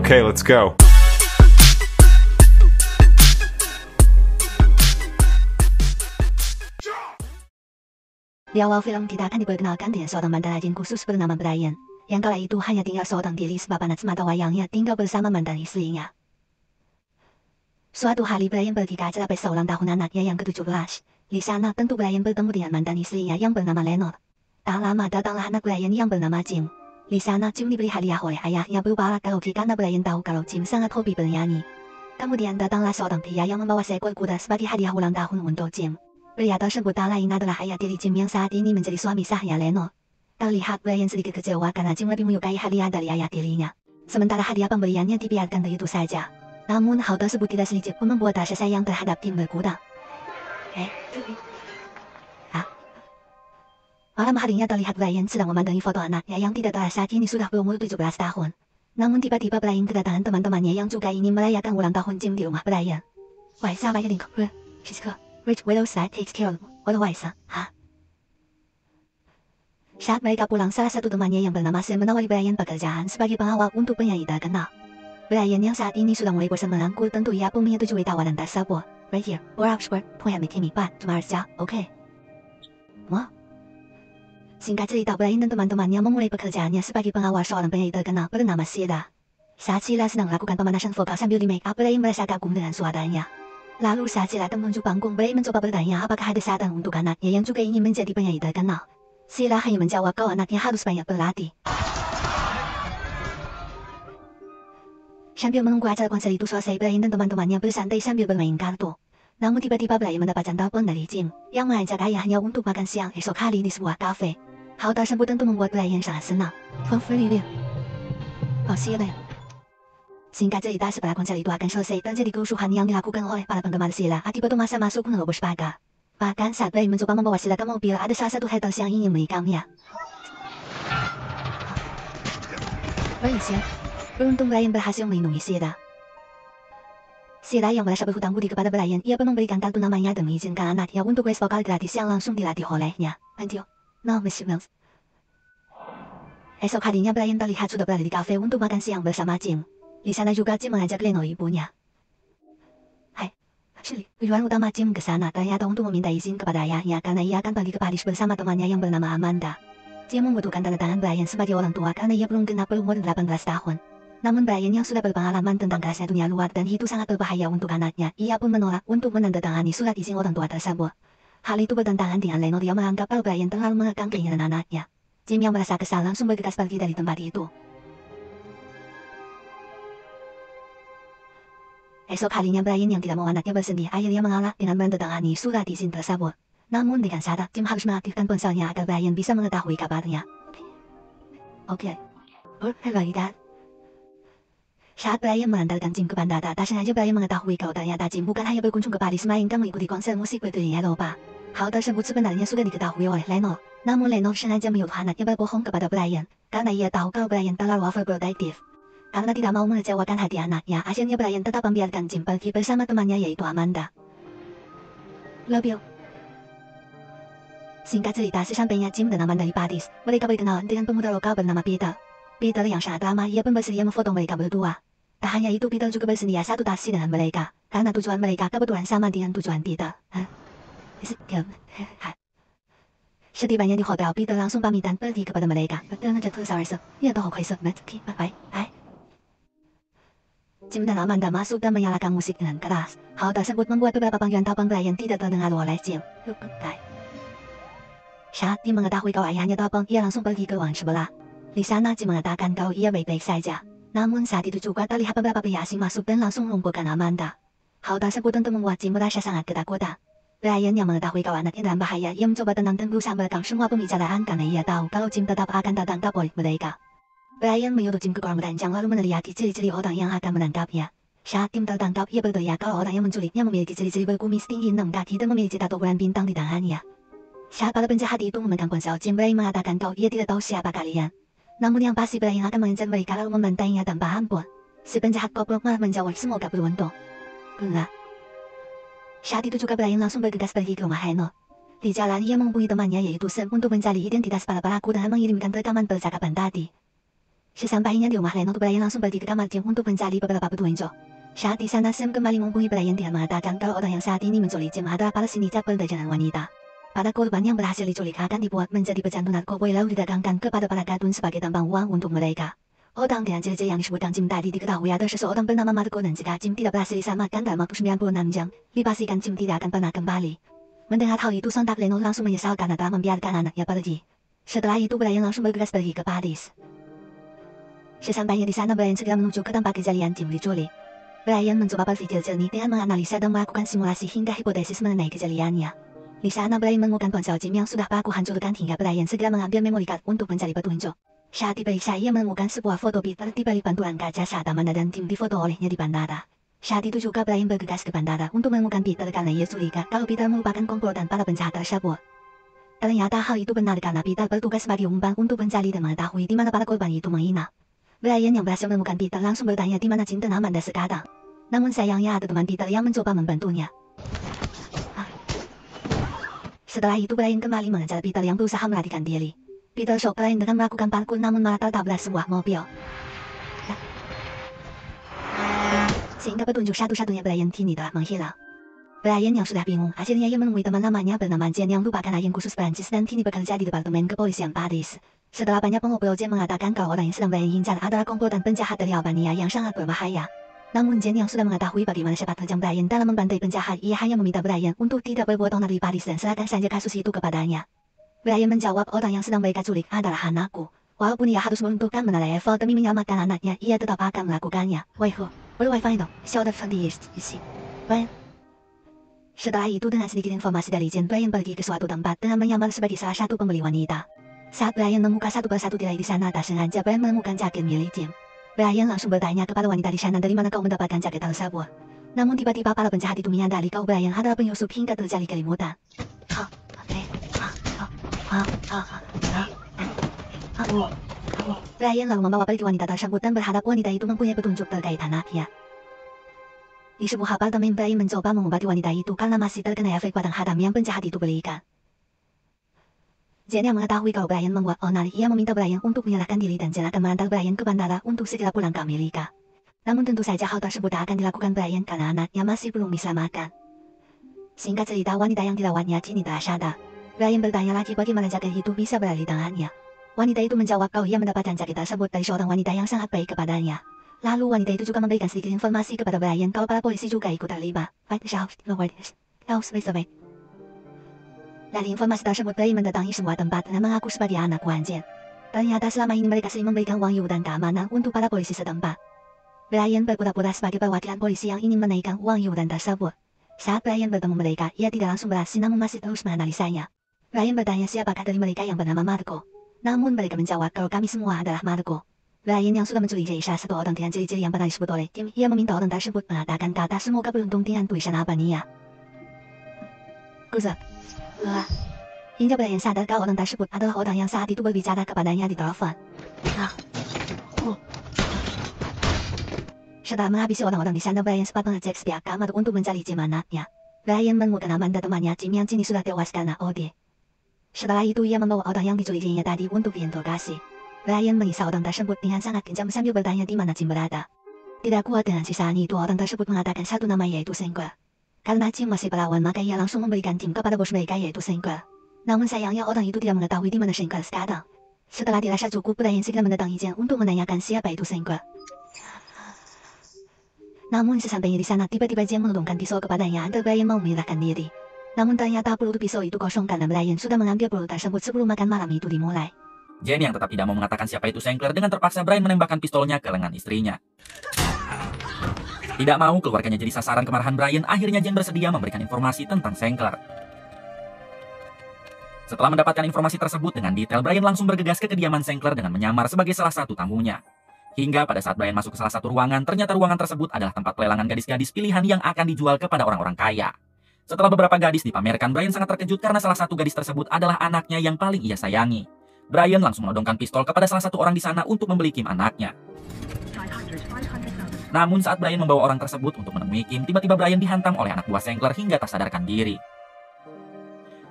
Okay, let's go. Di awal film kita akan diperkenalkan dengan seorang mantan rajin khusus bernama Brian, yang kala itu hanya tinggal seorang diri sebab anak semata wayangnya tinggal bersama mantan istrinya. Suatu hari Brian pergi ke acara pesta ulang tahun anaknya yang ke-17. Di sana tentu Brian bertemu dengan mantan istrinya yang bernama Lenore. Tak lama datanglah anak Brian yang bernama Jim. Di sana Jim diberi hadiah oleh ayahnya berupa alat karaoke karena Brian tahu kalau Jim sangat hobi bernyanyi. Kemudian datanglah seorang pria yang membawa seekor kuda sebagai hadiah ulang tahun untuk Jim. Pria tersebut tak lain adalah ayah tiri Jim yang saat ini menjadi suami sahnya Lenore. Terlihat Brian sedikit kecewa karena Jim lebih menyukai hadiah dari ayah tirinya. Sementara hadiah pemberiannya dibiarkan begitu saja. Namun hal tersebut tidak sedikit pun membuat rasa sayang terhadap Jim berkurang. Malam harinya terlihat Brian sedang memandangi foto anaknya yang tidak terasa kini sudah berumur 17 tahun. Namun tiba-tiba Brian kedatangan teman-temannya yang juga ingin merayakan ulang tahun Jim di rumah Brian. Rich widow side takes care of otherwise, Saat mereka pulang, salah satu temannya yang bernama Sam menawari Brian pekerjaan sebagai pengawal untuk penyanyi terkenal. Brian yang saat ini sudah mulai bosan melangkul, tentu ia pun menyetujui tawaran tersebut. Right here, we're Oxford, point at me, but tomorrow's job, okay? What? Singkat cerita, Brian dan teman-temannya memulai pekerjaannya sebagai pengawal seorang penyanyi terkenal bernama Sheila. Saat Sheila sedang melakukan pemanasan vokal sambil di make up, Brian merasa kagum dengan suaranya. Lalu saat Sheila menuju panggung, Brian mencoba bertanya apakah ada saran untuk anaknya yang juga ingin menjadi penyanyi terkenal. Sheila hanya menjawab kalau anaknya harus banyak berlatih. Sambil menunggu acara konser itu selesai, Brian dan teman-temannya bersantai sambil bermain kartu. Namun tiba-tiba Brian mendapatkan telepon dari Jim, yang mengajak ayahnya untuk makan siang esok hari di sebuah kafe. Hal tersebut tentu membuat Brian sangat senang. Singkat cerita, setelah konser itu akan selesai, terjadi kerusuhan yang dilakukan oleh para penggemar Sheila akibat masa masuk menerobos pagar. Bahkan saat Brian mencoba membawa Sheila ke mobil, ada salah satu haters yang ingin menikamnya. Beruntung Brian berhasil melindungi Sheila. Sheila yang merasa berhutang budi kepada Brian, ia pun memberikan kartu namanya dan mengizinkan anaknya untuk les vokal gratis yang langsung dilatih olehnya. Esok harinya Brian terlihat sudah berada di kafe untuk makan siang bersama Jim. Di sana juga Jim mengajak Lenore ibunya. Tujuan utama Jim ke sana ternyata untuk meminta izin kepada ayahnya karena ia akan pergi ke Paris bersama temannya yang bernama Amanda. Jim membutuhkan tanda tangan Brian sebagai orang tua karena ia belum genap berumur 18 tahun. Namun Brian yang sudah berpengalaman tentang kerasnya dunia luar dan itu sangat berbahaya untuk anaknya, ia pun menolak untuk menandatangani surat izin orang tua tersebut. Hal itu bertentangan dengan Lenore yang menganggap kalau Brian terlalu mengekang keinginan anaknya. Jim yang merasa kesal langsung bergegas pergi dari tempat itu. Esok harinya Brian yang tidak mau anaknya bersedih akhirnya mengalah dengan menandatangani surat izin tersebut. Namun dengan syarat Jim harus mengaktifkan ponselnya agar Brian bisa mengetahui kabarnya. Oke. Saat Brian mengantarkan Jim ke bandara, tak sengaja Brian mengetahui kalau ternyata Jim bukan hanya berkunjung ke Paris melainkan mengikuti konser musik berkeliling Eropa. Hal tersebut sebenarnya sudah diketahui oleh Lenore. Namun Lenore sengaja menyuruh anaknya berbohong kepada Brian, karena ia tahu kalau Brian terlalu overprotective. Karena tidak mau mengecewakan hati anaknya, akhirnya Brian tetap membiarkan Jim pergi bersama temannya yaitu Amanda. Singkat cerita, sesampainya Jim dan Amanda di Paris, mereka berkenalan dengan pemuda lokal bernama Peter. Peter yang sangat ramah, ia pun bersedia memfoto mereka berdua. Tak hanya itu, Peter juga bersedia satu taksi dengan mereka, karena tujuan mereka kebetulan sama dengan tujuan Peter. Setibanya di hotel, Peter langsung pamitan pergi kepada mereka. Jim dan Amanda masuk dan menyalakan musik dengan keras. Hal tersebut membuat beberapa panggilan telepon Brian tidak terdengar oleh Jim. Saat Jim mengetahui kalau ayahnya telepon, ia langsung pergi ke ruang sebelah. Di sana Jim mengatakan kalau ia baik-baik saja. Namun saat itu juga terlihat beberapa pria asing masuk dan langsung melumpuhkan Amanda. Hal tersebut tentu membuat Jim merasa sangat ketakutan. Brian yang mengetahui kalau anaknya dalam bahaya, ia mencoba tenang dan berusaha merekam semua pembicaraan karena ia tahu kalau Jim tetap akan tertangkap oleh mereka. Brian menyuruh Jim ke kolam renang lalu meneriaki ciri-ciri orang yang akan menangkapnya. Saat Jim tertangkap, ia berteriak kalau orang yang menculiknya memiliki ciri-ciri berkumis tinggi 6 kaki dan memiliki tato bulan bintang di tangannya. Saat para penjahat itu memegang ponsel Jim, Brian mengatakan kalau ia tidak tahu siapa kalian. Namun yang pasti Brian akan mengejar mereka lalu membantainya tanpa ampun. Si penjahat goblok malah menjawab semoga beruntung. Enggak. Saat itu juga Brian langsung bergegas pergi ke rumah Lenore. Di jalan ia menghubungi temannya yaitu Sam untuk mencari identitas para pelaku dan mengirimkan rekaman percakapan tadi. Sesampainya di rumah Lenok, Brian langsung pergi ke kamar Jim untuk mencari beberapa petunjuk. Saat di sana, Sam kembali menghubungi Brian. Dia mengatakan kalau orang yang saat ini menculik Jim adalah para sindikat perdagangan wanita. Para korban yang berhasil diculik akan dibuat menjadi pecandu narkoba lalu didagangkan kepada para gadun sebagai tambang uang untuk mereka. Orang dengan ciri yang disebutkan Jim tadi diketahui ada seseorang bernama Marco, dan jika Jim tidak berhasil diselamatkan dalam waktu 96 jam, dipastikan Jim tidak akan pernah kembali. Mendengar hal itu, sontak Lenok langsung menyesal karena telah membiarkan anaknya pergi. Setelah itu, Brian langsung bergegas pergi ke Paris. Sesampainya di sana, Brian segera menuju ke tempat kejadian Jim diculik. Brian mencoba berpikir jernih dengan menganalisa dan melakukan simulasi hingga hipotesis mengenai kejadiannya. Di sana, Brian menemukan ponsel Jim yang sudah pelaku hancurkan hingga Brian segera mengambil memory card untuk mencari petunjuk. Saat diperiksa, ia menemukan sebuah foto Peter di balik pantulan kaca saat Amanda dan Jim difoto olehnya di bandara. Saat itu juga Brian bergegas ke bandara untuk menemukan Peter karena ia curiga kalau Peter merupakan komplotan para penjahat tersebut. Ternyata hal itu benar karena Peter bertugas sebagai umpan untuk mencari dan mengetahui di mana para korban itu menginap. Brian yang berhasil menemukan Peter langsung bertanya di mana Jim dan Amanda sekarang. Namun sayangnya ada teman Peter yang mencoba membantunya. Setelah itu Brian kembali mengejar Peter yang berusaha melarikan diri. Peter shock Brian dengan melakukan parkour namun malah tertabrak sebuah mobil. Sehingga petunjuk satu-satunya Brian kini telah menghilang. Brian yang sudah bingung, akhirnya ia menemui teman lamanya bernama Jen yang merupakan agen khusus Prancis dan kini bekerja di Departemen Kepolisian Paris. Setelah banyak mengobrol, Jen mengatakan kalau orang yang sedang Brian incar adalah komplotan penjahat dari Albania yang sangat berbahaya. Namun Jen yang sudah mengetahui bagaimana sepak terjang Brian dalam membantai penjahat, ia hanya meminta Brian untuk tidak berbuat onar di Paris dan serahkan saja kasus itu kepadanya. Brian menjawab, orang yang sedang mereka culik adalah anakku. Walaupun ia harus meruntuhkan menara Eiffel demi menyelamatkan anaknya, ia tetap akan melakukannya. Setelah itu dengan sedikit informasi dari Jen, Brian pergi ke suatu tempat dengan menyamar sebagai salah satu pembeli wanita. Saat Brian membuka satu persatu tirai di sana, tak sengaja Brian menemukan jaket milik Jim. Brian langsung bertanya kepada wanita di sana, dari mana kau mendapatkan jaket tersebut? Namun tiba-tiba para penjahat itu menyadari kalau Brian adalah penyusup hingga terjadi keributan. Brian lalu membawa pergi wanita tersebut dan berharap wanita itu mempunyai petunjuk terkait anaknya. Di sebuah apartemen, Brian mencoba mengobati wanita itu karena masih terkena efek batang haram yang penjahat itu berikan. Jen yang mengetahui kalau Brian membuat onar, ia meminta Brian untuk menyerahkan diri dan Jen akan mengantar Brian ke bandara untuk segera pulang ke Amerika. Namun tentu saja hal tersebut tak akan dilakukan Brian karena anaknya masih belum diselamatkan. Singkat cerita, wanita yang dirawatnya kini telah sadar. Brian bertanya lagi bagaimana jaket itu bisa berada di tangannya. Wanita itu menjawab kalau ia mendapatkan jaket tersebut dari seorang wanita yang sangat baik kepadanya. Lalu wanita itu juga memberikan sedikit informasi kepada Brian kalau para polisi juga ikut terlibat. Dari informasi tersebut, Brian mendatangi sebuah tempat dan mengaku sebagai anak Wan Jen. Ternyata selama ini mereka sering memberikan uang yuran keamanan untuk para polisi setempat. Brian berpura-pura sebagai perwakilan polisi yang ingin menaikkan uang yuran tersebut. Saat Brian bertemu mereka, ia tidak langsung beraksi namun masih terus menganalisanya. Brian bertanya siapakah dari mereka yang bernama Marco. Namun mereka menjawab kalau kami semua adalah Marco. Brian yang sudah mencurigai salah satu orang dengan ciri-ciri yang pernah disebut oleh Tim, ia meminta orang tersebut mengatakan kata semoga beruntung dengan tulisan Albania. Hingga Brian sadar kalau orang tersebut adalah orang yang saat itu berbicara kepadanya di telepon. Setelah menghabisi orang-orang di sana, Brian sempat mengecek setiap kamar untuk mencari Jim anaknya. Brian menemukan Amanda temannya Jim yang kini sudah tewas karena OD. Setelah itu ia membawa orang yang dicuriginya tadi untuk diinterogasi. Brian mengisah orang tersebut dengan sangat kejam sambil bertanya di mana Jim berada. Tidak kuat dengan sisaan itu, orang tersebut mengatakan satu nama yaitu Sinclair. Karena Jim masih perawan, maka ia langsung memberikan Jim kepada bos mereka yaitu Sinclair. Namun sayangnya orang itu tidak mengetahui di mana Sinclair sekarang. Setelah dirasa cukup, Brian segera mendatangi Jen untuk menanyakan siapa itu Sinclair. Namun sesampainya di sana, tiba-tiba Jen menodongkan pisau kepadanya agar Brian mau menyerahkan diri. Namun ternyata peluru pisau itu kosong karena Brian sudah mengambil peluru tersebut sebelum makan malam itu dimulai. Jen yang tetap tidak mau mengatakan siapa itu Sinclair, dengan terpaksa Brian menembakkan pistolnya ke lengan istrinya. Tidak mau keluarganya jadi sasaran kemarahan Brian, akhirnya Jen bersedia memberikan informasi tentang Sinclair. Setelah mendapatkan informasi tersebut dengan detail, Brian langsung bergegas ke kediaman Sinclair dengan menyamar sebagai salah satu tamunya. Hingga pada saat Brian masuk ke salah satu ruangan, ternyata ruangan tersebut adalah tempat pelelangan gadis-gadis pilihan yang akan dijual kepada orang-orang kaya. Setelah beberapa gadis dipamerkan, Brian sangat terkejut karena salah satu gadis tersebut adalah anaknya yang paling ia sayangi. Brian langsung menodongkan pistol kepada salah satu orang di sana untuk membeli Kim anaknya. Namun saat Brian membawa orang tersebut untuk menemui Kim, tiba-tiba Brian dihantam oleh anak buah Sinclair hingga tak sadarkan diri.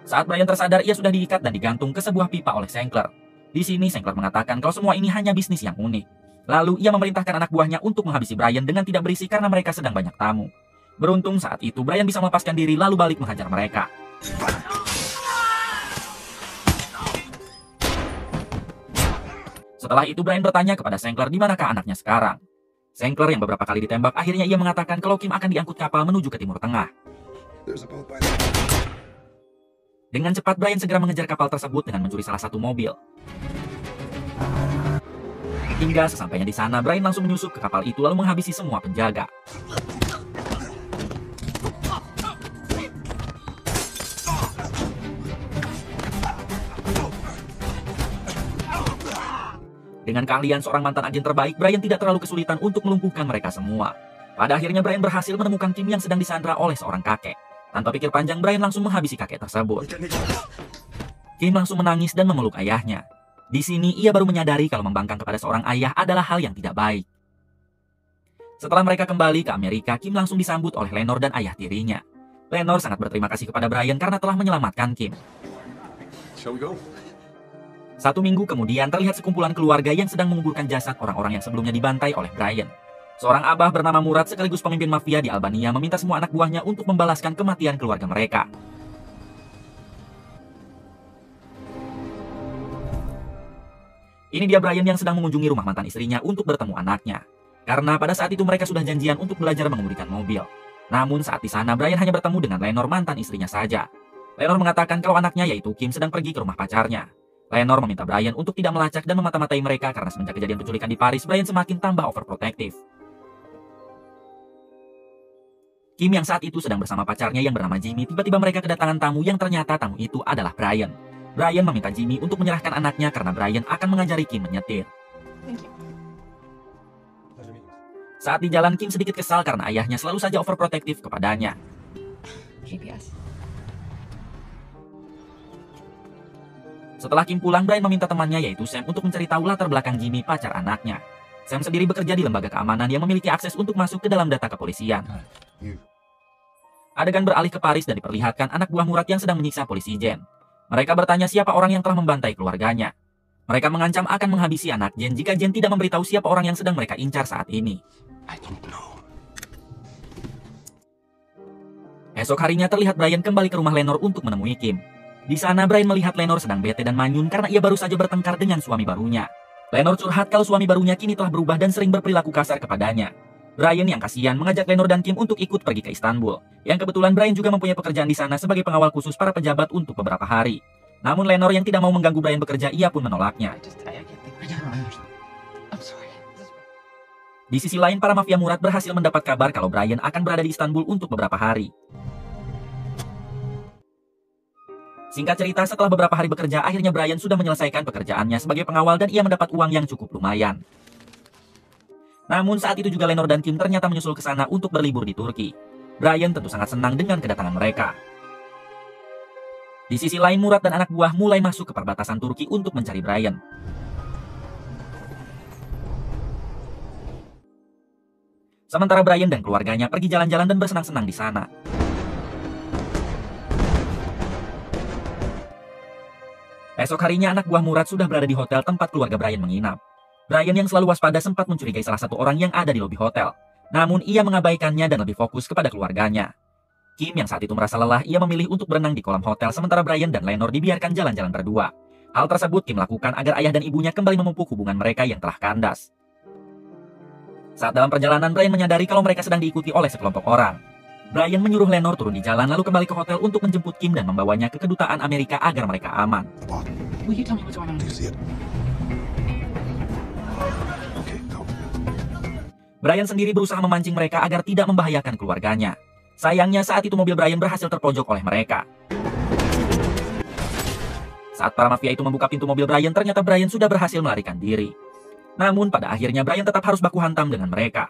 Saat Brian tersadar, ia sudah diikat dan digantung ke sebuah pipa oleh Sinclair. Di sini Sankler mengatakan kalau semua ini hanya bisnis yang unik. Lalu ia memerintahkan anak buahnya untuk menghabisi Brian dengan tidak berisi karena mereka sedang banyak tamu. Beruntung saat itu Brian bisa melepaskan diri lalu balik menghajar mereka. Setelah itu Brian bertanya kepada Sankler di manakah anaknya sekarang. Sankler yang beberapa kali ditembak akhirnya ia mengatakan kalau Kim akan diangkut kapal menuju ke Timur Tengah. Dengan cepat Brian segera mengejar kapal tersebut dengan mencuri salah satu mobil. Hingga sesampainya di sana, Brian langsung menyusup ke kapal itu lalu menghabisi semua penjaga. Dengan keahlian seorang mantan agen terbaik, Brian tidak terlalu kesulitan untuk melumpuhkan mereka semua. Pada akhirnya Brian berhasil menemukan Kim yang sedang disandra oleh seorang kakek. Tanpa pikir panjang, Brian langsung menghabisi kakek tersebut. Kim langsung menangis dan memeluk ayahnya. Di sini ia baru menyadari kalau membangkang kepada seorang ayah adalah hal yang tidak baik. Setelah mereka kembali ke Amerika, Kim langsung disambut oleh Lenore dan ayah tirinya. Lenore sangat berterima kasih kepada Brian karena telah menyelamatkan Kim. Shall we go? 1 minggu kemudian terlihat sekumpulan keluarga yang sedang menguburkan jasad orang-orang yang sebelumnya dibantai oleh Brian. Seorang abah bernama Murad sekaligus pemimpin mafia di Albania meminta semua anak buahnya untuk membalaskan kematian keluarga mereka. Ini dia Brian yang sedang mengunjungi rumah mantan istrinya untuk bertemu anaknya. Karena pada saat itu mereka sudah janjian untuk belajar mengemudikan mobil. Namun saat di sana Brian hanya bertemu dengan Lenore mantan istrinya saja. Lenore mengatakan kalau anaknya yaitu Kim sedang pergi ke rumah pacarnya. Lenore meminta Brian untuk tidak melacak dan memata-matai mereka karena semenjak kejadian penculikan di Paris, Brian semakin tambah overprotective. Kim yang saat itu sedang bersama pacarnya yang bernama Jimmy, tiba-tiba mereka kedatangan tamu yang ternyata tamu itu adalah Brian. Brian meminta Jimmy untuk menyerahkan anaknya karena Brian akan mengajari Kim menyetir. Saat di jalan, Kim sedikit kesal karena ayahnya selalu saja overprotective kepadanya. Setelah Kim pulang, Brian meminta temannya yaitu Sam untuk mencari tahu latar belakang Jimmy, pacar anaknya. Sam sendiri bekerja di lembaga keamanan yang memiliki akses untuk masuk ke dalam data kepolisian. Adegan beralih ke Paris dan diperlihatkan anak buah Murad yang sedang menyiksa polisi Jen. Mereka bertanya siapa orang yang telah membantai keluarganya. Mereka mengancam akan menghabisi anak Jen jika Jen tidak memberitahu siapa orang yang sedang mereka incar saat ini. Esok harinya terlihat Brian kembali ke rumah Lenore untuk menemui Kim. Di sana Brian melihat Lenore sedang bete dan manyun karena ia baru saja bertengkar dengan suami barunya. Lenore curhat kalau suami barunya kini telah berubah dan sering berperilaku kasar kepadanya. Brian yang kasihan mengajak Lenore dan Kim untuk ikut pergi ke Istanbul. Yang kebetulan Brian juga mempunyai pekerjaan di sana sebagai pengawal khusus para pejabat untuk beberapa hari. Namun Lenore yang tidak mau mengganggu Brian bekerja, ia pun menolaknya. Di sisi lain, para mafia Murad berhasil mendapat kabar kalau Brian akan berada di Istanbul untuk beberapa hari. Singkat cerita, setelah beberapa hari bekerja, akhirnya Brian sudah menyelesaikan pekerjaannya sebagai pengawal dan ia mendapat uang yang cukup lumayan. Namun saat itu juga Lenore dan Kim ternyata menyusul ke sana untuk berlibur di Turki. Brian tentu sangat senang dengan kedatangan mereka. Di sisi lain, Murad dan anak buah mulai masuk ke perbatasan Turki untuk mencari Brian. Sementara Brian dan keluarganya pergi jalan-jalan dan bersenang-senang di sana. Esok harinya anak buah Murad sudah berada di hotel tempat keluarga Brian menginap. Brian yang selalu waspada sempat mencurigai salah satu orang yang ada di lobi hotel. Namun ia mengabaikannya dan lebih fokus kepada keluarganya. Kim yang saat itu merasa lelah, ia memilih untuk berenang di kolam hotel sementara Brian dan Lenore dibiarkan jalan-jalan berdua. Hal tersebut Kim lakukan agar ayah dan ibunya kembali memupuk hubungan mereka yang telah kandas. Saat dalam perjalanan, Brian menyadari kalau mereka sedang diikuti oleh sekelompok orang. Brian menyuruh Lenore turun di jalan lalu kembali ke hotel untuk menjemput Kim dan membawanya ke kedutaan Amerika agar mereka aman. Brian sendiri berusaha memancing mereka agar tidak membahayakan keluarganya. Sayangnya saat itu mobil Brian berhasil terpojok oleh mereka. Saat para mafia itu membuka pintu mobil Brian, ternyata Brian sudah berhasil melarikan diri. Namun pada akhirnya Brian tetap harus baku hantam dengan mereka.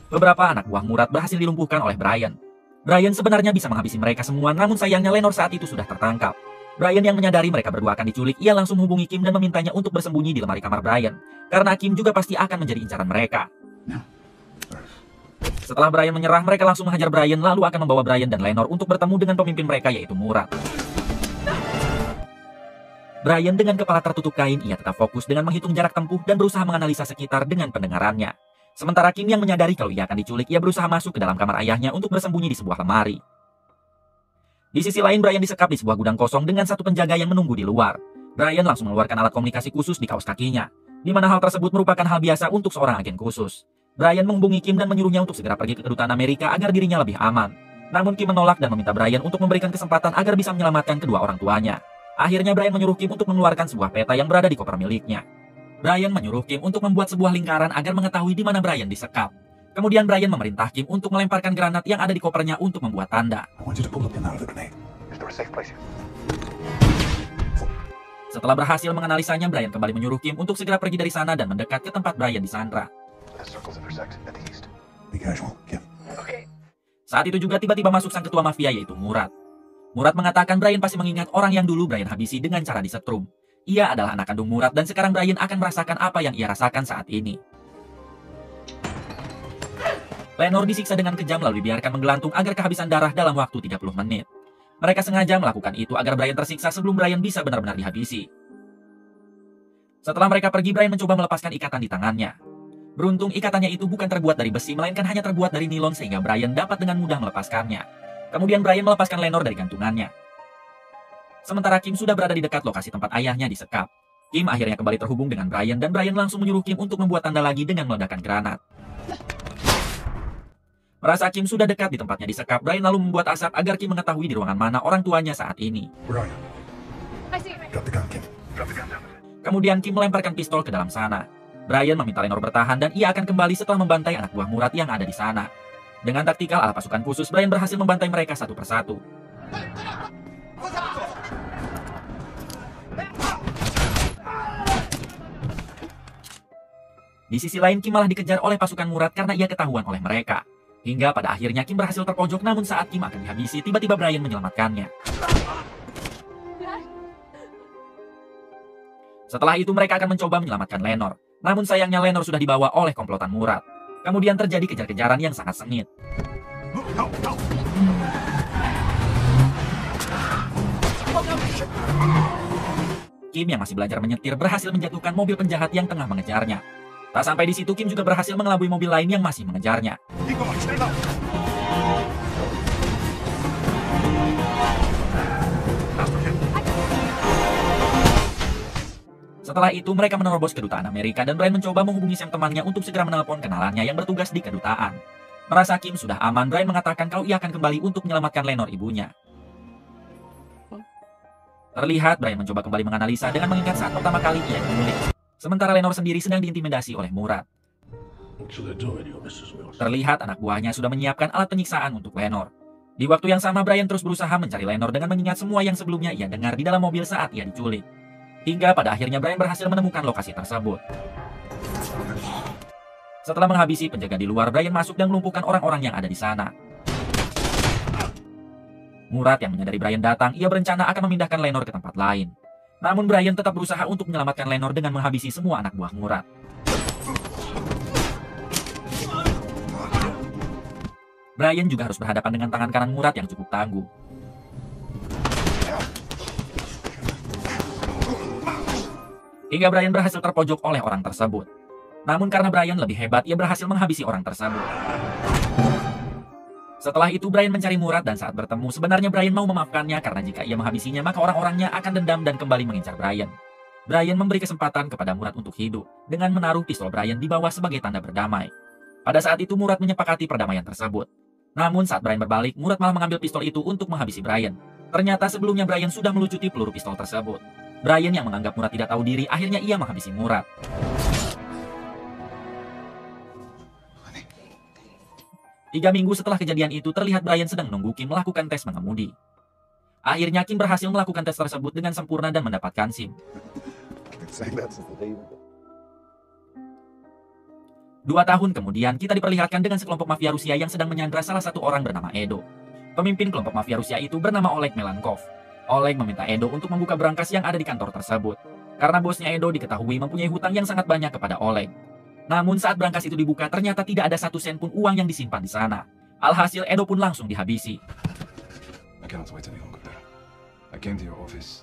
Beberapa anak buah Murad berhasil dilumpuhkan oleh Brian. Brian sebenarnya bisa menghabisi mereka semua, namun sayangnya Lenore saat itu sudah tertangkap. Brian yang menyadari mereka berdua akan diculik, ia langsung hubungi Kim dan memintanya untuk bersembunyi di lemari kamar Brian. Karena Kim juga pasti akan menjadi incaran mereka. Setelah Brian menyerah, mereka langsung menghajar Brian lalu akan membawa Brian dan Lenore untuk bertemu dengan pemimpin mereka yaitu Murad. Brian dengan kepala tertutup kain, ia tetap fokus dengan menghitung jarak tempuh dan berusaha menganalisa sekitar dengan pendengarannya. Sementara Kim yang menyadari kalau ia akan diculik, ia berusaha masuk ke dalam kamar ayahnya untuk bersembunyi di sebuah lemari. Di sisi lain, Brian disekap di sebuah gudang kosong dengan satu penjaga yang menunggu di luar. Brian langsung mengeluarkan alat komunikasi khusus di kaos kakinya, di mana hal tersebut merupakan hal biasa untuk seorang agen khusus. Brian menghubungi Kim dan menyuruhnya untuk segera pergi ke kedutaan Amerika agar dirinya lebih aman. Namun Kim menolak dan meminta Brian untuk memberikan kesempatan agar bisa menyelamatkan kedua orang tuanya. Akhirnya Brian menyuruh Kim untuk mengeluarkan sebuah peta yang berada di koper miliknya. Brian menyuruh Kim untuk membuat sebuah lingkaran agar mengetahui di mana Brian disekap. Kemudian Brian memerintah Kim untuk melemparkan granat yang ada di kopernya untuk membuat tanda. Setelah berhasil menganalisanya, Brian kembali menyuruh Kim untuk segera pergi dari sana dan mendekat ke tempat Brian disandra. Saat itu juga tiba-tiba masuk sang ketua mafia yaitu Murad. Murad mengatakan Brian pasti mengingat orang yang dulu Brian habisi dengan cara disetrum. Ia adalah anak kandung Murad dan sekarang Brian akan merasakan apa yang ia rasakan saat ini. Lenore disiksa dengan kejam lalu dibiarkan menggelantung agar kehabisan darah dalam waktu 30 menit. Mereka sengaja melakukan itu agar Brian tersiksa sebelum Brian bisa benar-benar dihabisi. Setelah mereka pergi, Brian mencoba melepaskan ikatan di tangannya. Beruntung ikatannya itu bukan terbuat dari besi, melainkan hanya terbuat dari nilon sehingga Brian dapat dengan mudah melepaskannya. Kemudian Brian melepaskan Lenore dari gantungannya. Sementara Kim sudah berada di dekat lokasi tempat ayahnya disekap. Kim akhirnya kembali terhubung dengan Brian dan Brian langsung menyuruh Kim untuk membuat tanda lagi dengan meledakkan granat. Merasa Kim sudah dekat di tempatnya disekap, Brian lalu membuat asap agar Kim mengetahui di ruangan mana orang tuanya saat ini. Kemudian Kim melemparkan pistol ke dalam sana. Brian meminta Lenore bertahan dan ia akan kembali setelah membantai anak buah Murad yang ada di sana. Dengan taktikal ala pasukan khusus, Brian berhasil membantai mereka satu persatu. Di sisi lain, Kim malah dikejar oleh pasukan Murad karena ia ketahuan oleh mereka. Hingga pada akhirnya Kim berhasil terpojok, namun saat Kim akan dihabisi, tiba-tiba Brian menyelamatkannya. Setelah itu mereka akan mencoba menyelamatkan Lenore. Namun sayangnya Lenore sudah dibawa oleh komplotan Murad. Kemudian terjadi kejar-kejaran yang sangat sengit. Kim yang masih belajar menyetir berhasil menjatuhkan mobil penjahat yang tengah mengejarnya. Tak sampai di situ, Kim juga berhasil mengelabui mobil lain yang masih mengejarnya. Setelah itu, mereka menerobos kedutaan Amerika dan Brian mencoba menghubungi Sam temannya untuk segera menelpon kenalannya yang bertugas di kedutaan. Merasa Kim sudah aman, Brian mengatakan kalau ia akan kembali untuk menyelamatkan Lenore ibunya. Terlihat Brian mencoba kembali menganalisa dengan mengingat saat pertama kali ia diculik. Sementara Lenore sendiri sedang diintimidasi oleh Murad. Terlihat anak buahnya sudah menyiapkan alat penyiksaan untuk Lenore. Di waktu yang sama, Brian terus berusaha mencari Lenore dengan mengingat semua yang sebelumnya ia dengar di dalam mobil saat ia diculik. Hingga pada akhirnya Brian berhasil menemukan lokasi tersebut. Setelah menghabisi penjaga di luar, Brian masuk dan melumpuhkan orang-orang yang ada di sana. Murad yang menyadari Brian datang, ia berencana akan memindahkan Lenore ke tempat lain. Namun Brian tetap berusaha untuk menyelamatkan Lenore dengan menghabisi semua anak buah Murad. Brian juga harus berhadapan dengan tangan kanan Murad yang cukup tangguh. Hingga Brian berhasil terpojok oleh orang tersebut. Namun karena Brian lebih hebat, ia berhasil menghabisi orang tersebut. Setelah itu Brian mencari Murad dan saat bertemu sebenarnya Brian mau memaafkannya karena jika ia menghabisinya maka orang-orangnya akan dendam dan kembali mengincar Brian. Brian memberi kesempatan kepada Murad untuk hidup dengan menaruh pistol Brian di bawah sebagai tanda berdamai. Pada saat itu Murad menyepakati perdamaian tersebut. Namun saat Brian berbalik, Murad malah mengambil pistol itu untuk menghabisi Brian. Ternyata sebelumnya Brian sudah melucuti peluru pistol tersebut. Brian yang menganggap Murad tidak tahu diri, akhirnya ia menghabisi Murad. Tiga minggu setelah kejadian itu, terlihat Brian sedang menunggu Kim melakukan tes mengemudi. Akhirnya Kim berhasil melakukan tes tersebut dengan sempurna dan mendapatkan SIM. 2 tahun kemudian, kita diperlihatkan dengan sekelompok mafia Rusia yang sedang menyandra salah satu orang bernama Edo. Pemimpin kelompok mafia Rusia itu bernama Oleg Melankov. Oleg meminta Edo untuk membuka berangkas yang ada di kantor tersebut. Karena bosnya Edo diketahui mempunyai hutang yang sangat banyak kepada Oleg. Namun saat brankas itu dibuka, ternyata tidak ada 1 sen pun uang yang disimpan di sana. Alhasil Edo pun langsung dihabisi. I cannot wait any longer there. I came to your office.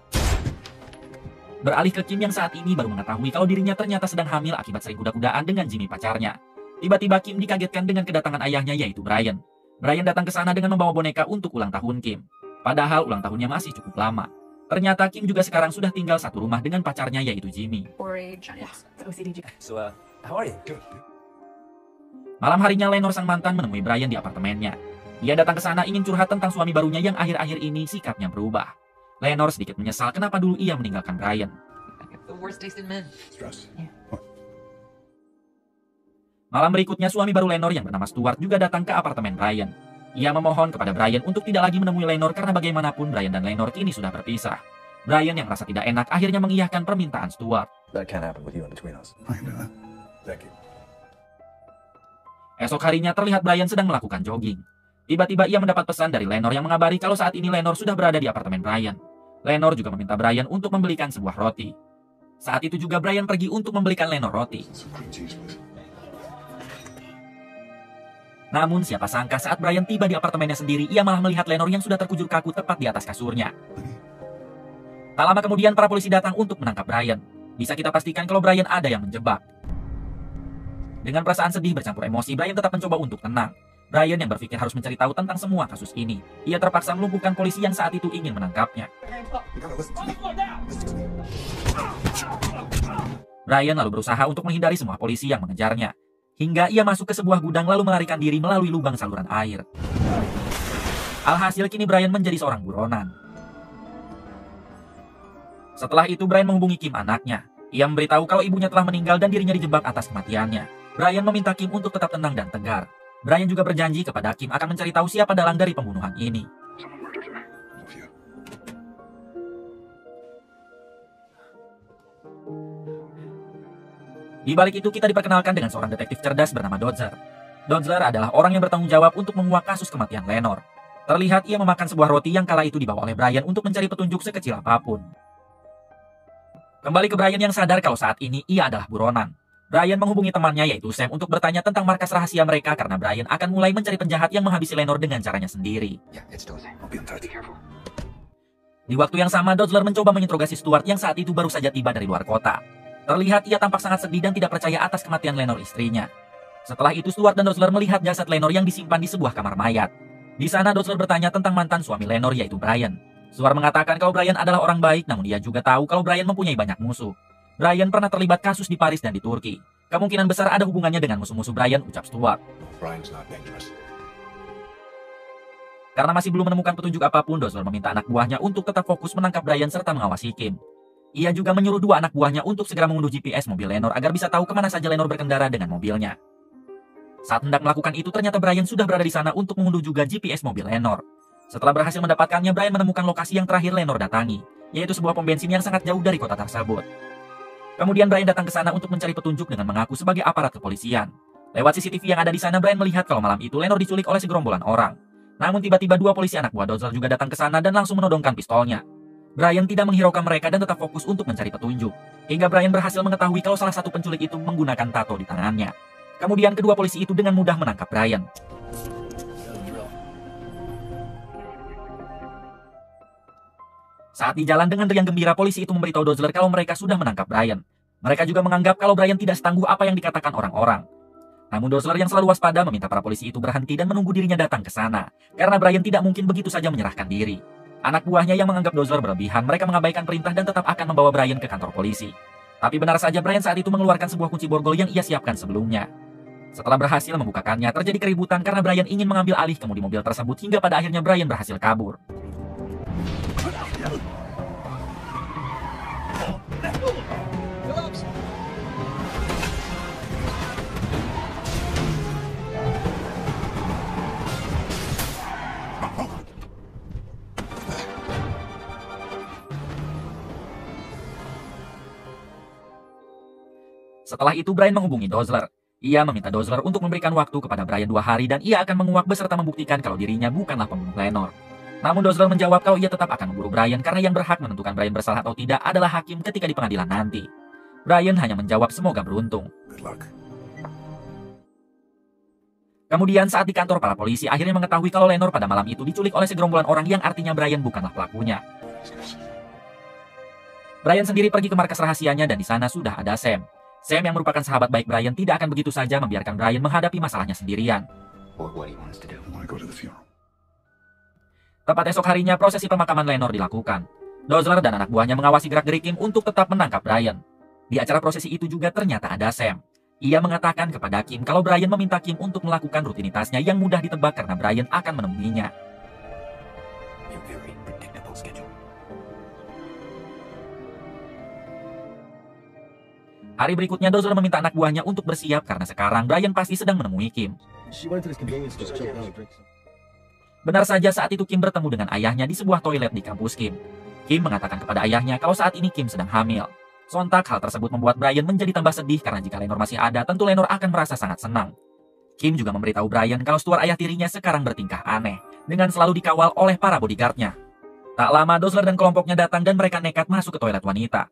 Beralih ke Kim yang saat ini baru mengetahui kalau dirinya ternyata sedang hamil akibat sering kuda-kudaan dengan Jimmy pacarnya. Tiba-tiba Kim dikagetkan dengan kedatangan ayahnya yaitu Brian. Brian datang ke sana dengan membawa boneka untuk ulang tahun Kim. Padahal ulang tahunnya masih cukup lama. Ternyata Kim juga sekarang sudah tinggal satu rumah dengan pacarnya yaitu Jimmy. So, how are you? Good. Malam harinya Lenore sang mantan menemui Brian di apartemennya. Dia datang ke sana ingin curhat tentang suami barunya yang akhir-akhir ini sikapnya berubah. Lenore sedikit menyesal kenapa dulu ia meninggalkan Brian. The worst taste in men. Stress. Malam berikutnya suami baru Lenore yang bernama Stuart juga datang ke apartemen Brian. Ia memohon kepada Brian untuk tidak lagi menemui Lenore karena bagaimanapun Brian dan Lenore kini sudah berpisah. Brian yang merasa tidak enak akhirnya mengiyahkan permintaan Stuart. That can't happen with you and between us. I know that. Thank you. Esok harinya terlihat Brian sedang melakukan jogging. Tiba-tiba ia mendapat pesan dari Lenore yang mengabari kalau saat ini Lenore sudah berada di apartemen Brian. Lenore juga meminta Brian untuk membelikan sebuah roti. Saat itu juga Brian pergi untuk membelikan Lenore roti. Some cream cheese, please. Namun siapa sangka saat Brian tiba di apartemennya sendiri, ia malah melihat Lenore yang sudah terkujur kaku tepat di atas kasurnya. Tak lama kemudian para polisi datang untuk menangkap Brian. Bisa kita pastikan kalau Brian ada yang menjebak. Dengan perasaan sedih bercampur emosi, Brian tetap mencoba untuk tenang. Brian yang berpikir harus mencari tahu tentang semua kasus ini. Ia terpaksa melumpuhkan polisi yang saat itu ingin menangkapnya. You gotta listen to me. Listen to me. Brian lalu berusaha untuk menghindari semua polisi yang mengejarnya. Hingga ia masuk ke sebuah gudang lalu melarikan diri melalui lubang saluran air. Alhasil kini Brian menjadi seorang buronan. Setelah itu Brian menghubungi Kim anaknya. Ia memberitahu kalau ibunya telah meninggal dan dirinya dijebak atas kematiannya. Brian meminta Kim untuk tetap tenang dan tegar. Brian juga berjanji kepada Kim akan mencari tahu siapa dalang dari pembunuhan ini. Someone murdered her. Love you. Di balik itu kita diperkenalkan dengan seorang detektif cerdas bernama Dodger. Dodger adalah orang yang bertanggung jawab untuk menguak kasus kematian Lenore. Terlihat ia memakan sebuah roti yang kala itu dibawa oleh Brian untuk mencari petunjuk sekecil apapun. Kembali ke Brian yang sadar kalau saat ini ia adalah buronan. Brian menghubungi temannya yaitu Sam untuk bertanya tentang markas rahasia mereka karena Brian akan mulai mencari penjahat yang menghabisi Lenore dengan caranya sendiri. Yeah, it's Doze. I'll be in touch. Be careful. Di waktu yang sama, Dodger mencoba menginterogasi Stuart yang saat itu baru saja tiba dari luar kota. Terlihat ia tampak sangat sedih dan tidak percaya atas kematian Lenore istrinya. Setelah itu Stuart dan Dodger melihat jasad Lenore yang disimpan di sebuah kamar mayat. Di sana Dodger bertanya tentang mantan suami Lenore yaitu Brian. Stuart mengatakan kalau Brian adalah orang baik, namun dia juga tahu kalau Brian mempunyai banyak musuh. Brian pernah terlibat kasus di Paris dan di Turki. Kemungkinan besar ada hubungannya dengan musuh-musuh Brian, ucap Stuart. Brian's not dangerous. Karena masih belum menemukan petunjuk apapun, Dodger meminta anak buahnya untuk tetap fokus menangkap Brian serta mengawasi Kim. Ia juga menyuruh 2 anak buahnya untuk segera mengunduh GPS mobil Lenore agar bisa tahu kemana saja Lenore berkendara dengan mobilnya. Saat hendak melakukan itu, ternyata Brian sudah berada di sana untuk mengunduh juga GPS mobil Lenore. Setelah berhasil mendapatkannya, Brian menemukan lokasi yang terakhir Lenore datangi, yaitu sebuah pom bensin yang sangat jauh dari kota tersebut. Kemudian Brian datang ke sana untuk mencari petunjuk dengan mengaku sebagai aparat kepolisian. Lewat CCTV yang ada di sana, Brian melihat kalau malam itu Lenore diculik oleh segerombolan orang. Namun tiba-tiba 2 polisi anak buah Dodger juga datang ke sana dan langsung menodongkan pistolnya. Brian tidak menghiraukan mereka dan tetap fokus untuk mencari petunjuk. Hingga Brian berhasil mengetahui kalau salah satu penculik itu menggunakan tato di tangannya. Kemudian kedua polisi itu dengan mudah menangkap Brian. Saat di jalan dengan riang gembira, polisi itu memberitahu Dodger kalau mereka sudah menangkap Brian. Mereka juga menganggap kalau Brian tidak setangguh apa yang dikatakan orang-orang. Namun Dodger yang selalu waspada meminta para polisi itu berhenti dan menunggu dirinya datang ke sana. Karena Brian tidak mungkin begitu saja menyerahkan diri. Anak buahnya yang menganggap Dodger berlebihan, mereka mengabaikan perintah dan tetap akan membawa Brian ke kantor polisi. Tapi benar saja Brian saat itu mengeluarkan sebuah kunci borgol yang ia siapkan sebelumnya. Setelah berhasil membukakannya, terjadi keributan karena Brian ingin mengambil alih kemudi mobil tersebut hingga pada akhirnya Brian berhasil kabur. Setelah itu Brian menghubungi Dodger. Ia meminta Dodger untuk memberikan waktu kepada Brian 2 hari dan ia akan menguak beserta membuktikan kalau dirinya bukanlah pembunuh Lenore. Namun Dodger menjawab kalau ia tetap akan memburu Brian karena yang berhak menentukan Brian bersalah atau tidak adalah hakim ketika di pengadilan nanti. Brian hanya menjawab semoga beruntung. Good luck. Kemudian saat di kantor, para polisi akhirnya mengetahui kalau Lenore pada malam itu diculik oleh segerombolan orang yang artinya Brian bukanlah pelakunya. Brian sendiri pergi ke markas rahasianya dan di sana sudah ada Sam. Sam yang merupakan sahabat baik Brian tidak akan begitu saja membiarkan Brian menghadapi masalahnya sendirian. What do you want us to do? I want to go to the funeral. Tepat esok harinya, prosesi pemakaman Lenore dilakukan. Dozler dan anak buahnya mengawasi gerak-gerik Kim untuk tetap menangkap Brian. Di acara prosesi itu juga ternyata ada Sam. Ia mengatakan kepada Kim kalau Brian meminta Kim untuk melakukan rutinitasnya yang mudah ditebak karena Brian akan menemuinya. A very predictable schedule. Hari berikutnya, Dozler meminta anak buahnya untuk bersiap karena sekarang Brian pasti sedang menemui Kim. She went to this convenience store, checked out drinks. Benar saja, saat itu Kim bertemu dengan ayahnya di sebuah toilet di kampus Kim. Kim mengatakan kepada ayahnya kalau saat ini Kim sedang hamil. Sontak hal tersebut membuat Brian menjadi tambah sedih karena jika Lenore masih ada, tentu Lenore akan merasa sangat senang. Kim juga memberitahu Brian kalau Stuart ayah tirinya sekarang bertingkah aneh, dengan selalu dikawal oleh para bodyguardnya. Tak lama, Dozler dan kelompoknya datang dan mereka nekat masuk ke toilet wanita.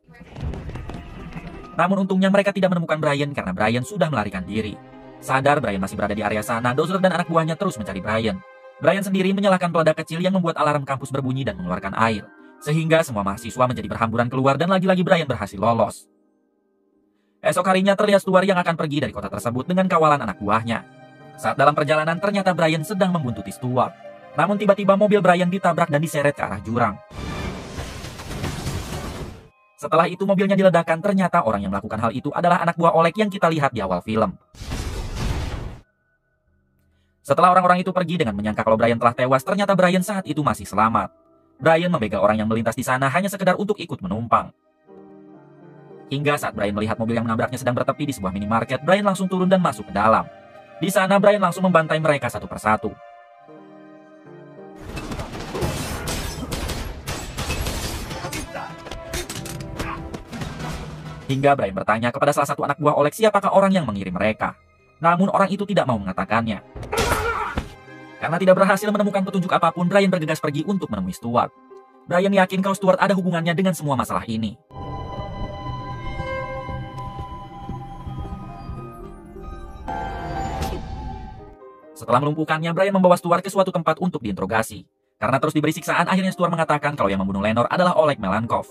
Namun untungnya mereka tidak menemukan Brian karena Brian sudah melarikan diri. Sadar Brian masih berada di area sana, Dozler dan anak buahnya terus mencari Brian. Brian sendiri menyalakan peledak kecil yang membuat alarm kampus berbunyi dan mengeluarkan air. Sehingga semua mahasiswa menjadi berhamburan keluar dan lagi-lagi Brian berhasil lolos. Esok harinya terlihat Stuart yang akan pergi dari kota tersebut dengan kawalan anak buahnya. Saat dalam perjalanan ternyata Brian sedang membuntuti Stuart. Namun tiba-tiba mobil Brian ditabrak dan diseret ke arah jurang. Setelah itu mobilnya diledakkan, ternyata orang yang melakukan hal itu adalah anak buah Oleg yang kita lihat di awal film. Setelah orang-orang itu pergi dengan menyangka kalau Brian telah tewas, ternyata Brian saat itu masih selamat. Brian membegal orang yang melintas di sana hanya sekedar untuk ikut menumpang. Hingga saat Brian melihat mobil yang menabraknya sedang bertepi di sebuah minimarket, Brian langsung turun dan masuk ke dalam. Di sana Brian langsung membantai mereka satu persatu. Hingga Brian bertanya kepada salah satu anak buah Oleg siapakah orang yang mengirim mereka. Namun orang itu tidak mau mengatakannya. Karena tidak berhasil menemukan petunjuk apapun, Brian bergegas pergi untuk menemui Stuart. Brian yakin kalau Stuart ada hubungannya dengan semua masalah ini. Setelah melumpuhkannya, Brian membawa Stuart ke suatu tempat untuk diinterogasi. Karena terus diberi siksaan, akhirnya Stuart mengatakan kalau yang membunuh Lenore adalah Oleg Melankov.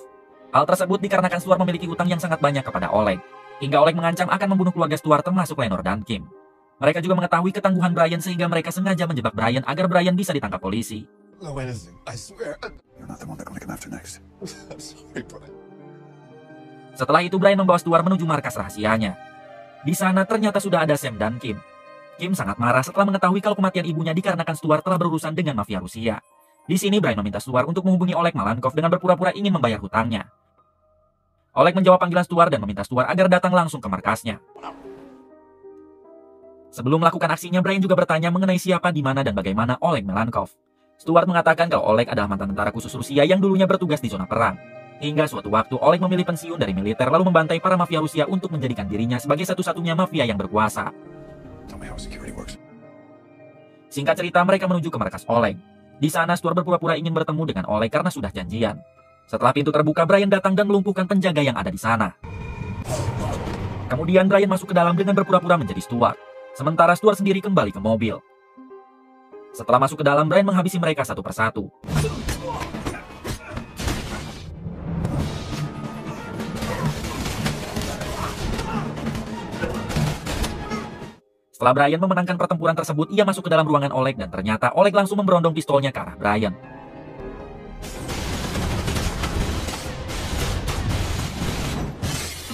Hal tersebut dikarenakan Stuart memiliki utang yang sangat banyak kepada Oleg. Hingga Oleg mengancam akan membunuh keluarga Stuart termasuk Lenore dan Kim. Mereka juga mengetahui ketangguhan Brian sehingga mereka sengaja menjebak Brian agar Brian bisa ditangkap polisi. No, anything. I swear. You're not the one they're going to come after next. I'm sorry, Brian. Setelah itu Brian membawa Stuart menuju markas rahasianya. Di sana ternyata sudah ada Sam dan Kim. Kim sangat marah setelah mengetahui kalau kematian ibunya dikarenakan Stuart telah berurusan dengan mafia Rusia. Di sini Brian meminta Stuart untuk menghubungi Oleg Melankov dengan berpura-pura ingin membayar hutangnya. Oleg menjawab panggilan Stuart dan meminta Stuart agar datang langsung ke markasnya. Sebelum melakukan aksinya, Brian juga bertanya mengenai siapa, di mana, dan bagaimana Oleg Melankov. Stuart mengatakan kalau Oleg adalah mantan tentara khusus Rusia yang dulunya bertugas di zona perang. Hingga suatu waktu, Oleg memilih pensiun dari militer lalu membantai para mafia Rusia untuk menjadikan dirinya sebagai satu-satunya mafia yang berkuasa. Tell me how security works. Singkat cerita, mereka menuju ke markas Oleg. Di sana, Stuart berpura-pura ingin bertemu dengan Oleg karena sudah janjian. Setelah pintu terbuka, Brian datang dan melumpuhkan penjaga yang ada di sana. Kemudian Brian masuk ke dalam dengan berpura-pura menjadi Stuart. Sementara Stuart sendiri kembali ke mobil. Setelah masuk ke dalam, Brian menghabisi mereka satu persatu. Setelah Brian memenangkan pertempuran tersebut, ia masuk ke dalam ruangan Oleg dan ternyata Oleg langsung memberondong pistolnya ke arah Brian.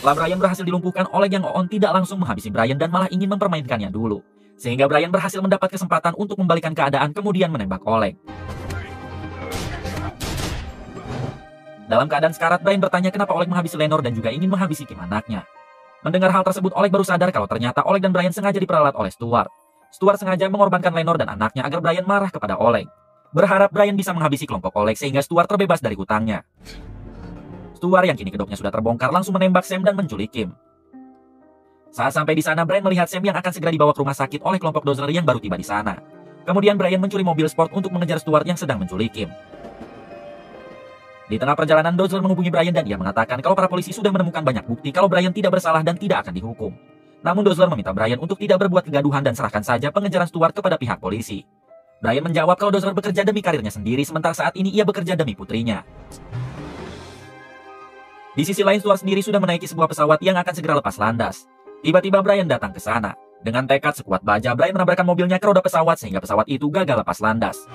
Setelah Brian berhasil dilumpuhkan, Oleg yang on tidak langsung menghabisi Brian dan malah ingin mempermainkannya dulu. Sehingga Brian berhasil mendapat kesempatan untuk membalikan keadaan kemudian menembak Oleg. Dalam keadaan sekarat, Brian bertanya kenapa Oleg menghabisi Lenore dan juga ingin menghabisi Kim anaknya. Mendengar hal tersebut, Oleg baru sadar kalau ternyata Oleg dan Brian sengaja diperalat oleh Stuart. Stuart sengaja mengorbankan Lenore dan anaknya agar Brian marah kepada Oleg. Berharap Brian bisa menghabisi kelompok Oleg sehingga Stuart terbebas dari hutangnya. Stuart yang kini kedoknya sudah terbongkar langsung menembak Sam dan menculik Kim. Saat sampai di sana, Brian melihat Sam yang akan segera dibawa ke rumah sakit oleh kelompok Dozler yang baru tiba di sana. Kemudian Brian mencuri mobil sport untuk mengejar Stuart yang sedang menculik Kim. Di tengah perjalanan, Dozler menghubungi Brian dan ia mengatakan kalau para polisi sudah menemukan banyak bukti kalau Brian tidak bersalah dan tidak akan dihukum. Namun Dozler meminta Brian untuk tidak berbuat kegaduhan dan serahkan saja pengejaran Stuart kepada pihak polisi. Brian menjawab kalau Dozler bekerja demi karirnya sendiri, sementara saat ini ia bekerja demi putrinya. Di sisi lain, Stuart sendiri sudah menaiki sebuah pesawat yang akan segera lepas landas. Tiba-tiba Brian datang ke sana. Dengan tekad sekuat baja, Brian menabrakkan mobilnya ke roda pesawat sehingga pesawat itu gagal lepas landas.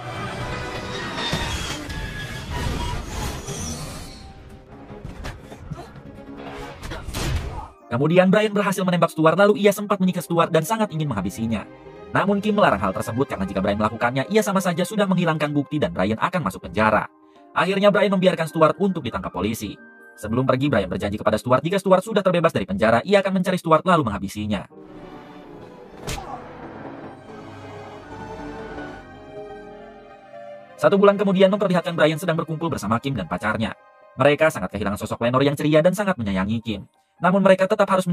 Kemudian Brian berhasil menembak Stuart, lalu ia sempat menyikat Stuart dan sangat ingin menghabisinya. Namun Kim melarang hal tersebut karena jika Brian melakukannya, ia sama saja sudah menghilangkan bukti dan Brian akan masuk penjara. Akhirnya Brian membiarkan Stuart untuk ditangkap polisi. Sebelum pergi, Brian berjanji kepada Stuart jika Stuart sudah terbebas dari penjara, ia akan mencari Stuart lalu menghabisinya. Satu bulan kemudian memperlihatkan Brian sedang berkumpul bersama Kim dan pacarnya. Mereka sangat kehilangan sosok Lenore yang ceria dan sangat menyayangi Kim. Namun mereka tetap harus